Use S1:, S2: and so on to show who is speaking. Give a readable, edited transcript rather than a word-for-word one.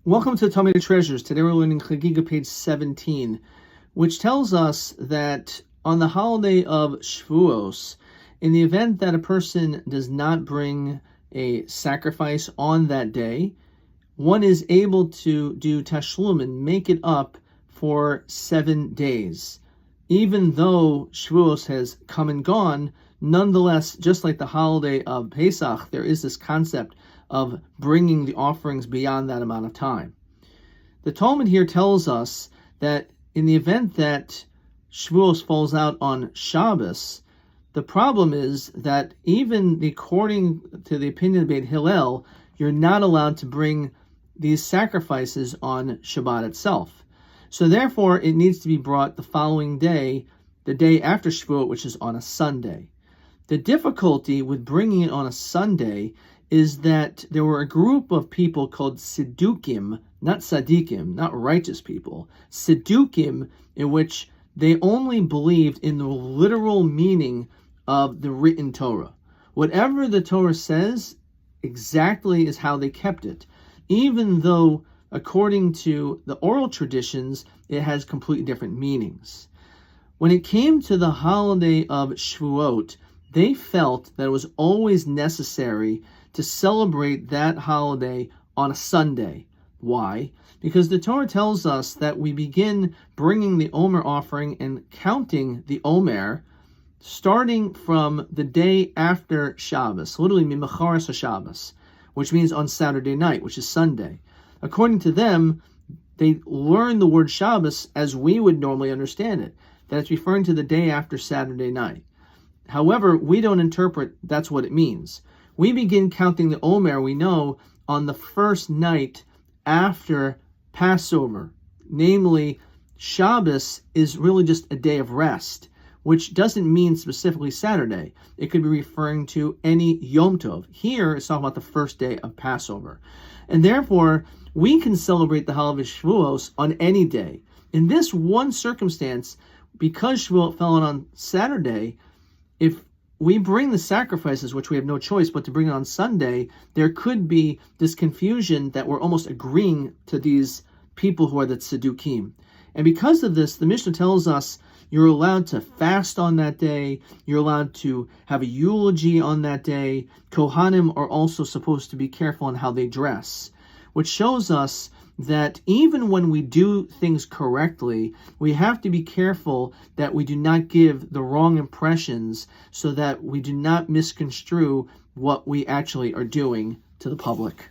S1: Welcome to Talmudic Treasures. Today we're learning Chagigah, page 17, which tells us that on the holiday of Shavuot, in the event that a person does not bring a sacrifice on that day, one is able to do tashlum and make it up for 7 days. Even though Shavuot has come and gone, nonetheless, just like the holiday of Pesach, there is this concept of bringing the offerings beyond that amount of time. The Talmud here tells us that in the event that Shavuot falls out on Shabbos, the problem is that even according to the opinion of Beit Hillel, you're not allowed to bring these sacrifices on Shabbat itself. So therefore, it needs to be brought the following day, the day after Shavuot, which is on a Sunday. The difficulty with bringing it on a Sunday is that there were a group of people called Siddukim, not Tzaddikim, not righteous people, Siddukim, in which they only believed in the literal meaning of the written Torah. Whatever the Torah says, exactly is how they kept it, even though, according to the oral traditions, it has completely different meanings. When it came to the holiday of Shavuot, they felt that it was always necessary to celebrate that holiday on a Sunday. Why? Because the Torah tells us that we begin bringing the Omer offering and counting the Omer starting from the day after Shabbos, literally Mimacharis HaShabbos, which means on Saturday night, which is Sunday. According to them, they learn the word Shabbos as we would normally understand it, that it's referring to the day after Saturday night. However, we don't interpret that's what it means. We begin counting the Omer, we know, on the first night after Passover. Namely, Shabbos is really just a day of rest, which doesn't mean specifically Saturday. It could be referring to any Yom Tov. Here, it's talking about the first day of Passover. And therefore, we can celebrate the holiday of Shavuot on any day. In this one circumstance, because Shavuot fell on Saturday, if we bring the sacrifices, which we have no choice but to bring it on Sunday, there could be this confusion that we're almost agreeing to these people who are the Tzaddukim. And because of this, the Mishnah tells us you're allowed to fast on that day, you're allowed to have a eulogy on that day. Kohanim are also supposed to be careful on how they dress, which shows us that even when we do things correctly, we have to be careful that we do not give the wrong impressions so that we do not misconstrue what we actually are doing to the public.